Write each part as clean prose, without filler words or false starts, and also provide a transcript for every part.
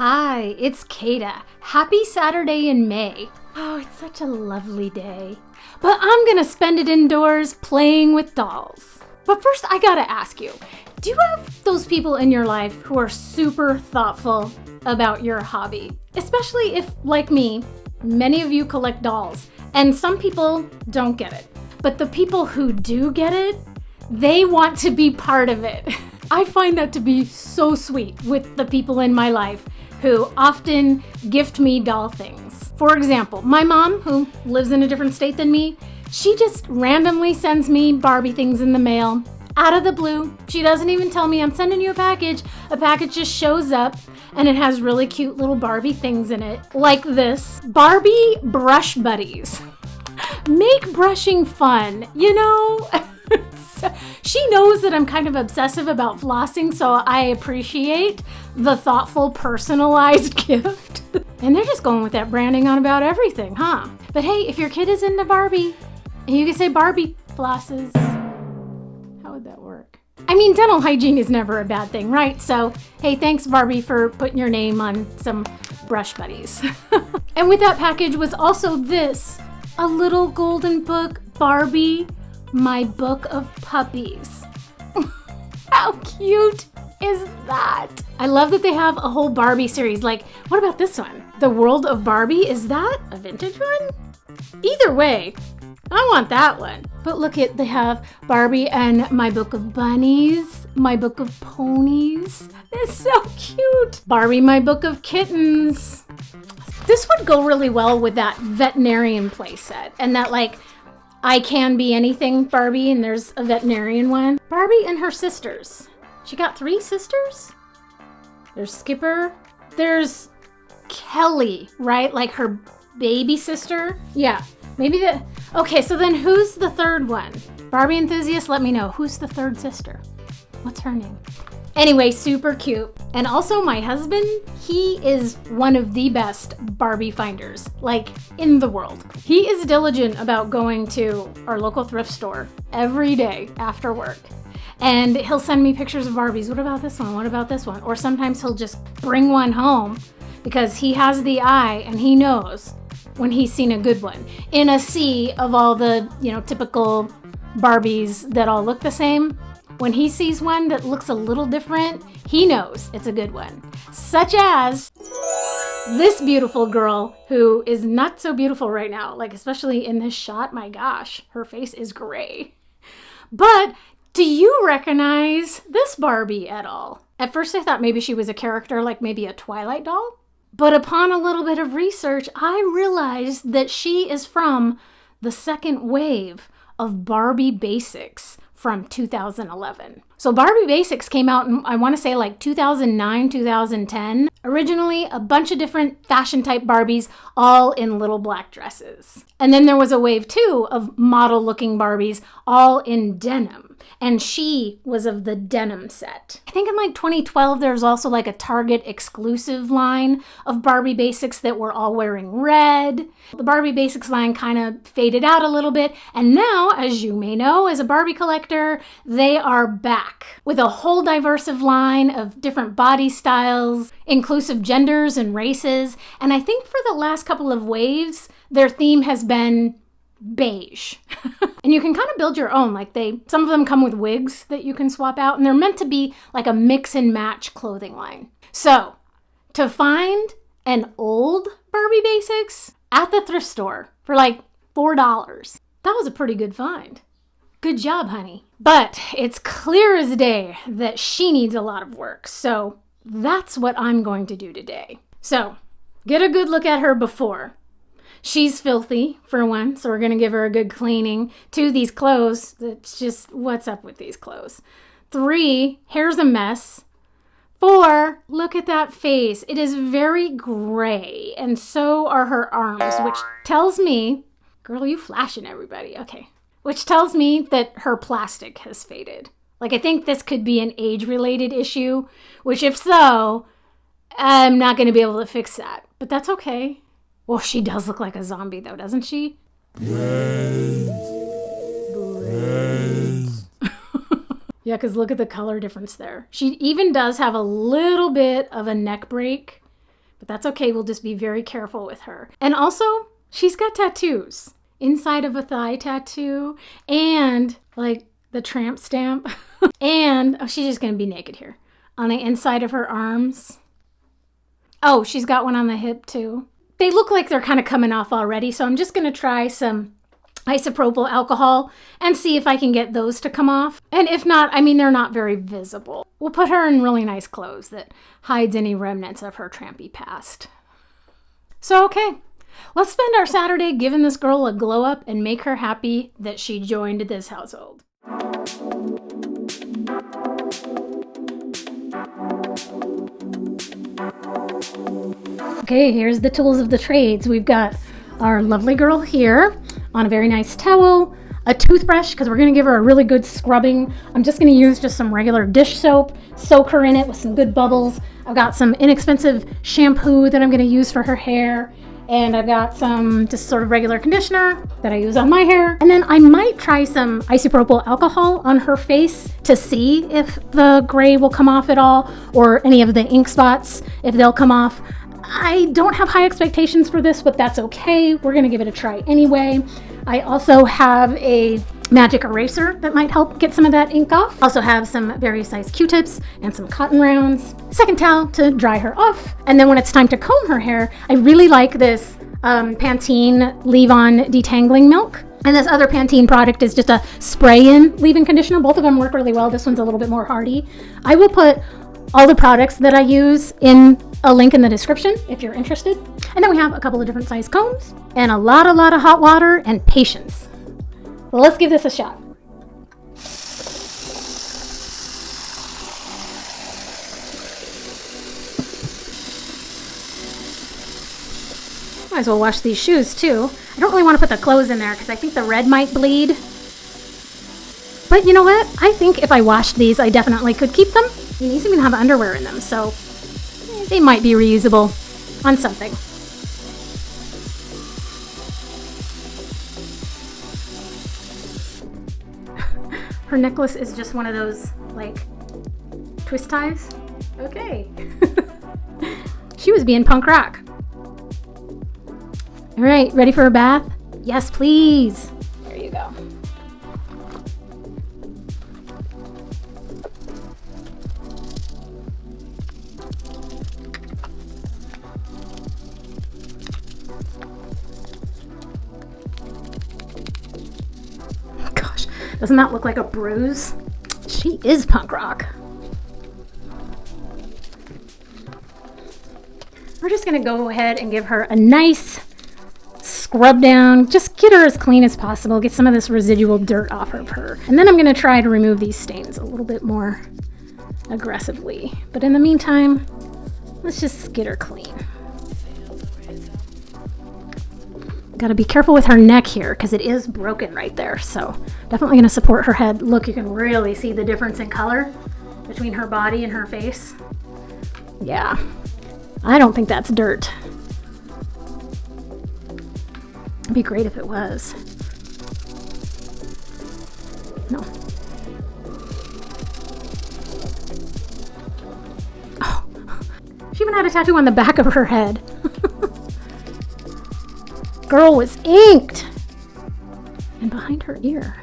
Hi, it's Kada. Happy Saturday in May. Oh, it's such a lovely day. But I'm gonna spend it indoors playing with dolls. But first, I gotta ask you, do you have those people in your life who are super thoughtful about your hobby? Especially if, like me, many of you collect dolls, and some people don't get it. But the people who do get it, they want to be part of it. I find that to be so sweet with the people in my life who often gift me doll things. For example, my mom, who lives in a different state than me, she just randomly sends me Barbie things in the mail out of the blue. She doesn't even tell me I'm sending you a package. A package just shows up and it has really cute little Barbie things in it, like this. Barbie Brush Buddies. Make brushing fun, you know? She knows that I'm kind of obsessive about flossing, so I appreciate the thoughtful, personalized gift. And they're just going with that branding on about everything, huh? But hey, if your kid is into Barbie, and you can say Barbie flosses, how would that work? I mean, dental hygiene is never a bad thing, right? So, hey, thanks Barbie for putting your name on some brush buddies. And with that package was also this, a little golden book, Barbie, My Book of Puppies. How cute is that? I love that they have a whole Barbie series. Like, what about this one? The World of Barbie? Is that a vintage one? Either way, I want that one. But look at, they have Barbie and My Book of Bunnies, My Book of Ponies. It's so cute. Barbie, My Book of Kittens. This would go really well with that veterinarian playset and that like I Can Be Anything Barbie, and there's a veterinarian one. Barbie and her sisters. She got 3 sisters? There's Skipper. There's Kelly, right? Like her baby sister? Yeah, maybe the... Okay, so then who's the third one? Barbie enthusiasts, let me know. Who's the third sister? What's her name? Anyway, super cute. And also my husband, he is one of the best Barbie finders, like in the world. He is diligent about going to our local thrift store every day after work. And he'll send me pictures of Barbies. What about this one? What about this one? Or sometimes he'll just bring one home because he has the eye and he knows when he's seen a good one. In a sea of all the, typical Barbies that all look the same, when he sees one that looks a little different, he knows it's a good one. Such as this beautiful girl who is not so beautiful right now, like especially in this shot, my gosh, her face is gray. But do you recognize this Barbie at all? At first I thought maybe she was a character, like maybe a Twilight doll. But upon a little bit of research, I realized that she is from the second wave of Barbie Basics from 2011. So Barbie Basics came out in, I want to say like 2009, 2010. Originally, a bunch of different fashion type Barbies, all in little black dresses. And then there was a wave 2 of model looking Barbies, all in denim. And she was of the denim set. I think in like 2012, there was also like a Target exclusive line of Barbie Basics that were all wearing red. The Barbie Basics line kind of faded out a little bit. And now, as you may know, as a Barbie collector, they are back with a whole diverse line of different body styles, inclusive genders and races. And I think for the last couple of waves, their theme has been beige. And you can kind of build your own. Like some of them come with wigs that you can swap out, and they're meant to be like a mix and match clothing line. So to find an old Barbie Basics at the thrift store for like $4, that was a pretty good find. Good job, honey. But it's clear as day that she needs a lot of work. So that's what I'm going to do today. So get a good look at her before. She's filthy, for one, so we're going to give her a good cleaning. 2, these clothes, that's just, what's up with these clothes? 3, hair's a mess. 4, look at that face. It is very gray, and so are her arms, which tells me, girl, you flashing everybody, okay. Which tells me that her plastic has faded. Like, I think this could be an age-related issue, which if so, I'm not going to be able to fix that. But that's okay. Well, she does look like a zombie, though, doesn't she? Brains. Yeah, because look at the color difference there. She even does have a little bit of a neck break But that's okay, we'll just be very careful with her. And also, she's got tattoos. Inside of a thigh tattoo, and like the tramp stamp. And, oh, she's just gonna be naked here. On the inside of her arms. Oh, she's got one on the hip too. They look like they're kind of coming off already, so I'm just gonna try some isopropyl alcohol and see if I can get those to come off. And if not, I mean, they're not very visible. We'll put her in really nice clothes that hides any remnants of her trampy past. So, okay. Let's spend our Saturday giving this girl a glow up and make her happy that she joined this household. Okay, here's the tools of the trades. We've got our lovely girl here on a very nice towel, a toothbrush, because we're going to give her a really good scrubbing. I'm just going to use just some regular dish soap, soak her in it with some good bubbles. I've got some inexpensive shampoo that I'm going to use for her hair. And I've got some just sort of regular conditioner that I use on my hair. And then I might try some isopropyl alcohol on her face to see if the gray will come off at all, or any of the ink spots, if they'll come off. I don't have high expectations for this, but that's okay. We're gonna give it a try anyway. I also have a magic eraser that might help get some of that ink off. Also have some various size Q-tips and some cotton rounds. Second towel to dry her off. And then when it's time to comb her hair, I really like this Pantene leave-on detangling milk. And this other Pantene product is just a spray-in leave-in conditioner. Both of them work really well. This one's a little bit more hardy. I will put all the products that I use in a link in the description if you're interested. And then we have a couple of different size combs and a lot of hot water and patience. Well, let's give this a shot. Might as well wash these shoes too. I don't really want to put the clothes in there because I think the red might bleed. But you know what? I think if I washed these, I definitely could keep them. These even have underwear in them, so they might be reusable on something. Her necklace is just one of those, like, twist ties. Okay. She was being punk rock. All right, ready for a bath? Yes, please. There you go. Gosh, doesn't that look like a bruise? She is punk rock. We're just gonna go ahead and give her a nice scrub down. Just get her as clean as possible. Get some of this residual dirt off of her. And then I'm gonna try to remove these stains a little bit more aggressively. But in the meantime, let's just get her clean. Gotta be careful with her neck here because it is broken right there. So definitely gonna support her head. Look, you can really see the difference in color between her body and her face. Yeah, I don't think that's dirt. It'd be great if it was. No. Oh, she even had a tattoo on the back of her head. Girl was inked. And behind her ear.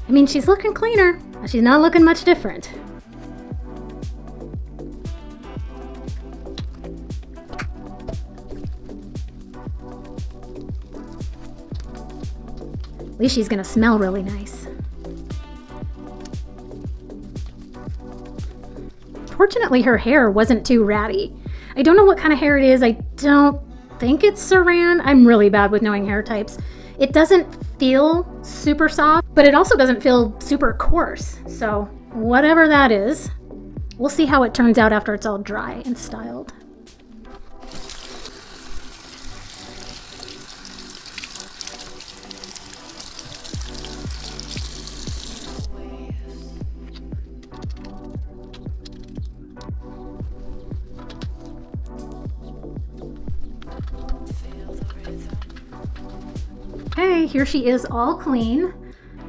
I mean, she's looking cleaner. She's not looking much different. At least she's gonna smell really nice. Fortunately, her hair wasn't too ratty. I don't know what kind of hair it is. I don't think it's saran. I'm really bad with knowing hair types. It doesn't feel super soft, but it also doesn't feel super coarse. So whatever that is, we'll see how it turns out after it's all dry and styled. Okay, here she is all clean.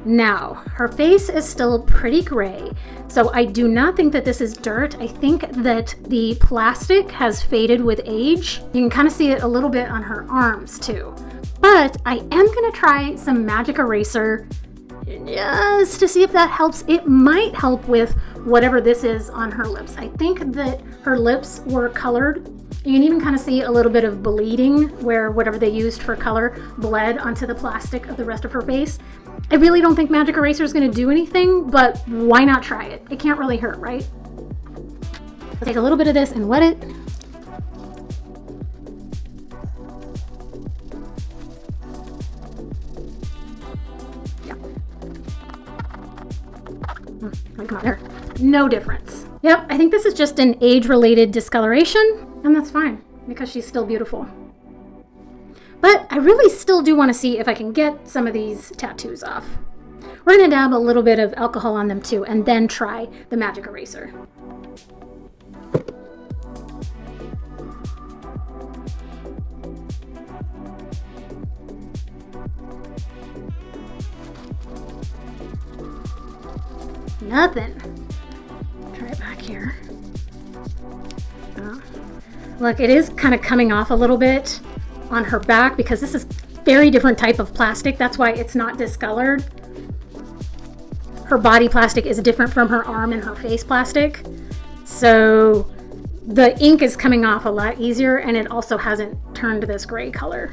Now, her face is still pretty gray, so I do not think that this is dirt. I think that the plastic has faded with age. You can kind of see it a little bit on her arms too. But I am gonna try some magic eraser just to see if that helps. It might help with whatever this is on her lips. I think that her lips were colored. You can even kind of see a little bit of bleeding where whatever they used for color bled onto the plastic of the rest of her face. I really don't think magic eraser is going to do anything, but why not try it? It can't really hurt, right? Let's take a little bit of this and wet it. Yeah. Come on, there. No difference. Yep, I think this is just an age-related discoloration. And that's fine, because she's still beautiful. But I really still do want to see if I can get some of these tattoos off. We're going to dab a little bit of alcohol on them too, and then try the magic eraser. Nothing. Try it back here. Oh. Look, it is kind of coming off a little bit on her back because this is very different type of plastic. That's why it's not discolored. Her body plastic is different from her arm and her face plastic. So the ink is coming off a lot easier, and it also hasn't turned this gray color.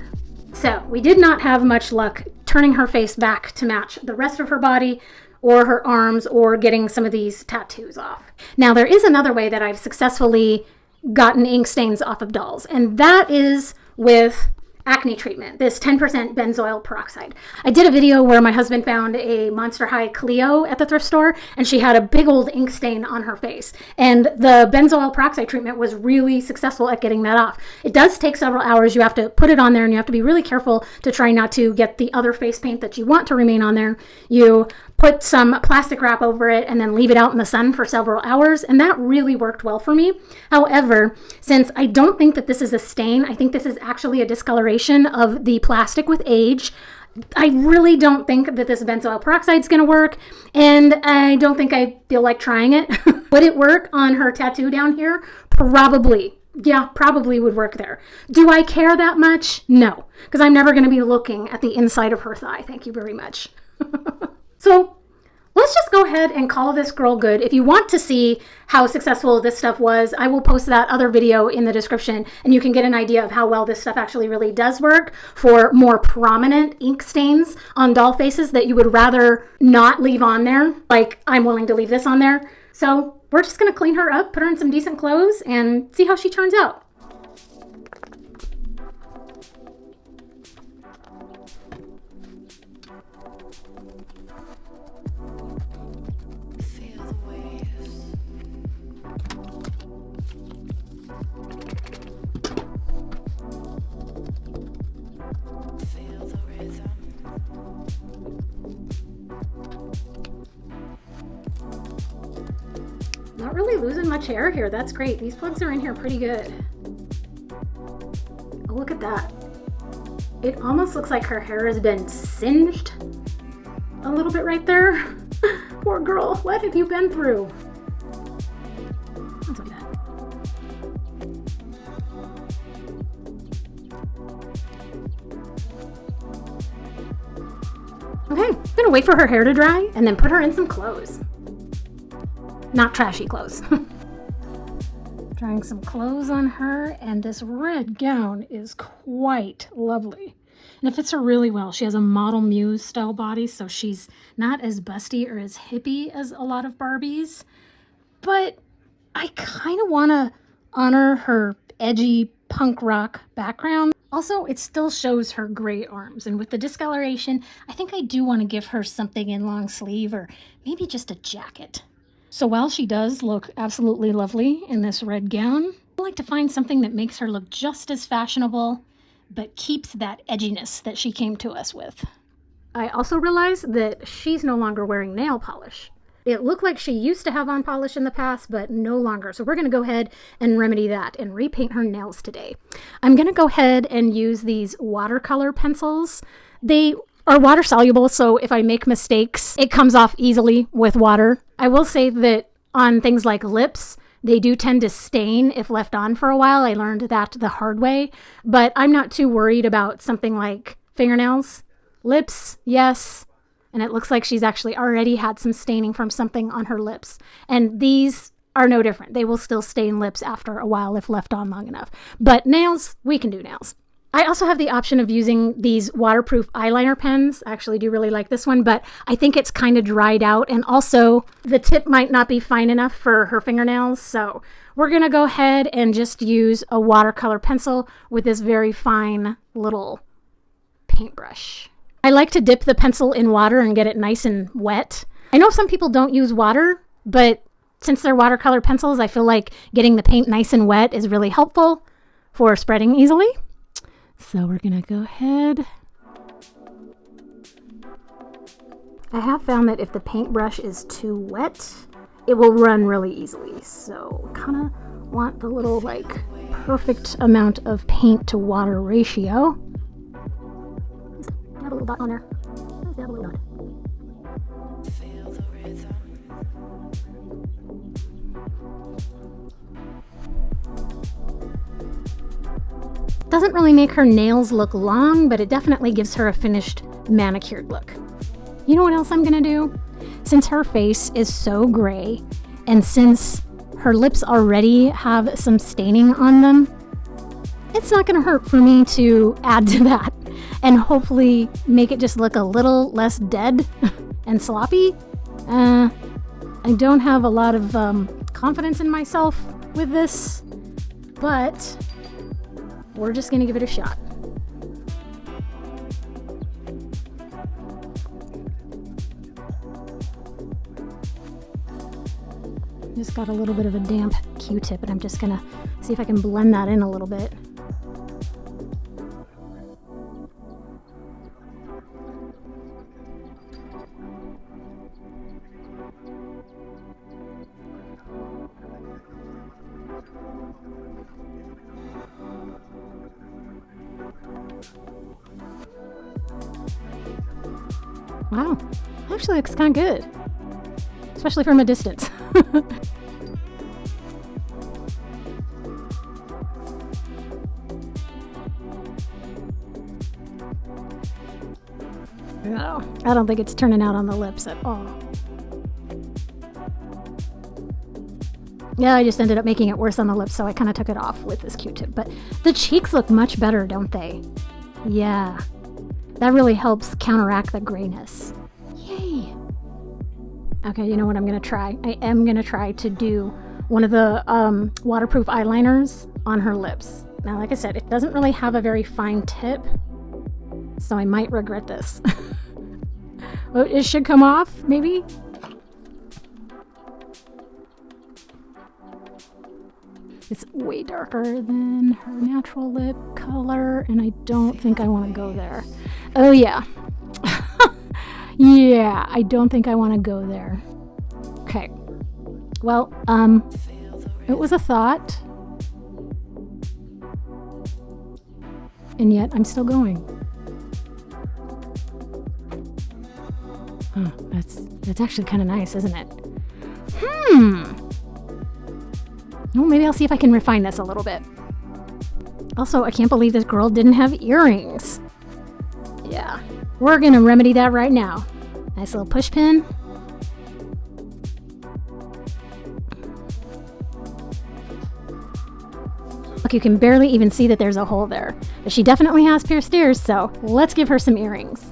So we did not have much luck turning her face back to match the rest of her body or her arms or getting some of these tattoos off. Now there is another way that I've successfully gotten ink stains off of dolls, and that is with acne treatment, this 10% benzoyl peroxide. I did a video where my husband found a Monster High Cleo at the thrift store, and she had a big old ink stain on her face, and the benzoyl peroxide treatment was really successful at getting that off. It does take several hours. You have to put it on there, and you have to be really careful to try not to get the other face paint that you want to remain on there. You put some plastic wrap over it and then leave it out in the sun for several hours, and that really worked well for me. However, since I don't think that this is a stain, I think this is actually a discoloration of the plastic with age, I really don't think that this benzoyl peroxide is going to work, and I don't think I feel like trying it. Would it work on her tattoo down here? Probably. Yeah, probably would work there. Do I care that much? No, because I'm never going to be looking at the inside of her thigh. Thank you very much. So let's just go ahead and call this girl good. If you want to see how successful this stuff was, I will post that other video in the description, and you can get an idea of how well this stuff actually really does work for more prominent ink stains on doll faces that you would rather not leave on there, like I'm willing to leave this on there. So we're just going to clean her up, put her in some decent clothes, and see how she turns out. Not really losing much hair here. That's great. These plugs are in here pretty good. Oh, look at that. It almost looks like her hair has been singed a little bit right there. Poor girl. What have you been through? That's okay. Okay, I'm gonna wait for her hair to dry and then put her in some clothes. Not trashy clothes. Trying some clothes on her, and this red gown is quite lovely. And it fits her really well. She has a model muse style body, so she's not as busty or as hippie as a lot of Barbies, but I kind of want to honor her edgy punk rock background. Also, it still shows her gray arms, and with the discoloration, I think I do want to give her something in long sleeve or maybe just a jacket. So while she does look absolutely lovely in this red gown, I like to find something that makes her look just as fashionable, but keeps that edginess that she came to us with. I also realized that she's no longer wearing nail polish. It looked like she used to have on polish in the past, but no longer. So we're going to go ahead and remedy that and repaint her nails today. I'm going to go ahead and use these watercolor pencils. They are water soluble, so if I make mistakes, it comes off easily with water. I will say that on things like lips, they do tend to stain if left on for a while. I learned that the hard way, but I'm not too worried about something like fingernails. Lips, yes. And it looks like she's actually already had some staining from something on her lips. And these are no different. They will still stain lips after a while if left on long enough. But nails, we can do nails. I also have the option of using these waterproof eyeliner pens. I actually do really like this one, but I think it's kind of dried out. And also, the tip might not be fine enough for her fingernails. So we're going to go ahead and just use a watercolor pencil with this very fine little paintbrush. I like to dip the pencil in water and get it nice and wet. I know some people don't use water, but since they're watercolor pencils, I feel like getting the paint nice and wet is really helpful for spreading easily. So we're going to go ahead. I have found that if the paintbrush is too wet, it will run really easily. So kind of want the little perfect amount of paint to water ratio. Have a little dot on there. Let's have a little dot. Doesn't really make her nails look long, but it definitely gives her a finished manicured look. You know what else I'm gonna do? Since her face is so gray, and since her lips already have some staining on them, it's not gonna hurt for me to add to that and hopefully make it just look a little less dead and sloppy. I don't have a lot of confidence in myself with this, but we're just gonna give it a shot. Just got a little bit of a damp Q-tip, and I'm just gonna see if I can blend that in a little bit. Wow, actually looks kind of good, especially from a distance. No, I don't think it's turning out on the lips at all. Yeah, I just ended up making it worse on the lips, so I kind of took it off with this Q-tip. But the cheeks look much better, don't they? Yeah. That really helps counteract the grayness. Yay! Okay, you know what I'm going to try? I am going to try to do one of the waterproof eyeliners on her lips. Now, like I said, it doesn't really have a very fine tip, so I might regret this. Well, it should come off, maybe? It's way darker than her natural lip color, and I don't think I want to go there. Oh, yeah. Yeah, I don't think I want to go there. Okay. Well, it was a thought. And yet, I'm still going. Oh, that's actually kind of nice, isn't it? Well, maybe I'll see if I can refine this a little bit. Also, I can't believe this girl didn't have earrings. Yeah, we're gonna remedy that right now. Nice little push pin. Look, you can barely even see that there's a hole there. But she definitely has pierced ears, so let's give her some earrings.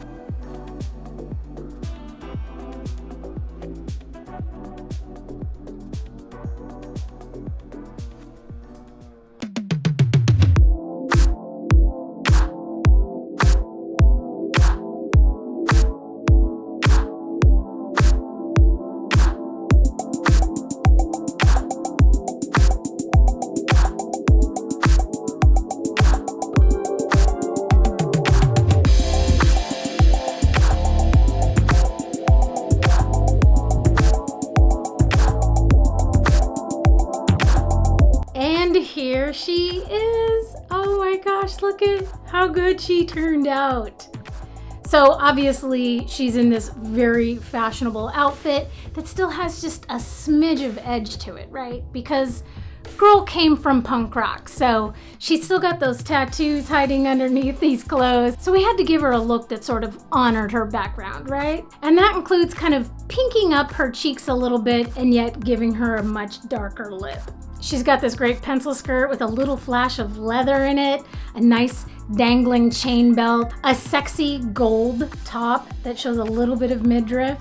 there she is. Oh my gosh, look at how good she turned out. So obviously she's in this very fashionable outfit that still has just a smidge of edge to it, right? Because girl came from punk rock, so she's still got those tattoos hiding underneath these clothes. So we had to give her a look that sort of honored her background, right? And that includes kind of pinking up her cheeks a little bit and yet giving her a much darker lip. She's got this great pencil skirt with a little flash of leather in it, a nice dangling chain belt, a sexy gold top that shows a little bit of midriff.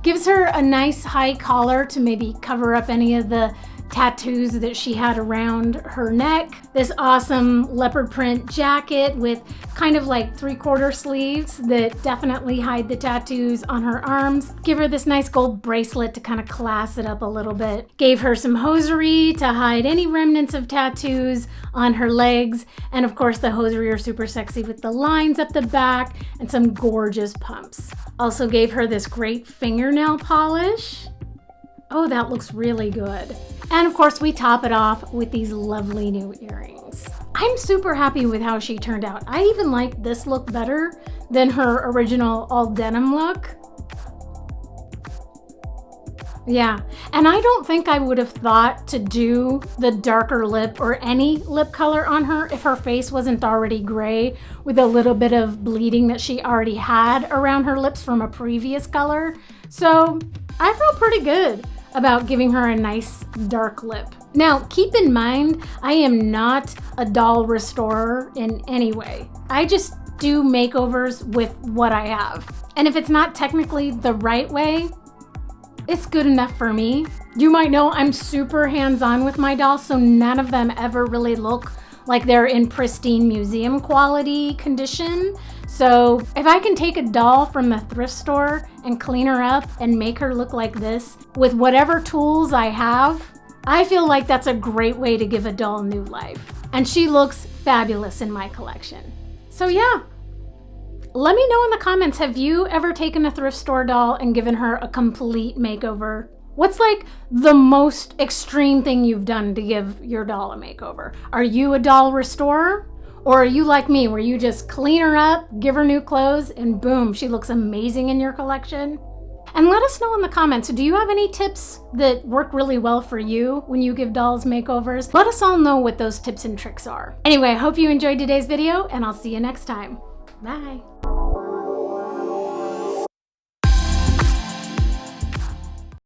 Gives her a nice high collar to maybe cover up any of the tattoos that she had around her neck. This awesome leopard print jacket with kind of like 3/4 sleeves that definitely hide the tattoos on her arms. Give her this nice gold bracelet to kind of class it up a little bit. Gave her some hosiery to hide any remnants of tattoos on her legs. And of course the hosiery are super sexy with the lines up the back and some gorgeous pumps. Also gave her this great fingernail polish. Oh, that looks really good. And of course we top it off with these lovely new earrings. I'm super happy with how she turned out. I even like this look better than her original all denim look. Yeah, and I don't think I would have thought to do the darker lip or any lip color on her if her face wasn't already gray with a little bit of bleeding that she already had around her lips from a previous color. So I feel pretty good about giving her a nice dark lip. Now, keep in mind, I am not a doll restorer in any way. I just do makeovers with what I have. And if it's not technically the right way, it's good enough for me. You might know I'm super hands-on with my dolls, so none of them ever really look like they're in pristine museum quality condition. So if I can take a doll from the thrift store and clean her up and make her look like this with whatever tools I have, I feel like that's a great way to give a doll new life. And she looks fabulous in my collection. So yeah, let me know in the comments, have you ever taken a thrift store doll and given her a complete makeover? What's like the most extreme thing you've done to give your doll a makeover? Are you a doll restorer? Or are you like me, where you just clean her up, give her new clothes, and boom, she looks amazing in your collection? And let us know in the comments, do you have any tips that work really well for you when you give dolls makeovers? Let us all know what those tips and tricks are. Anyway, I hope you enjoyed today's video, and I'll see you next time. Bye.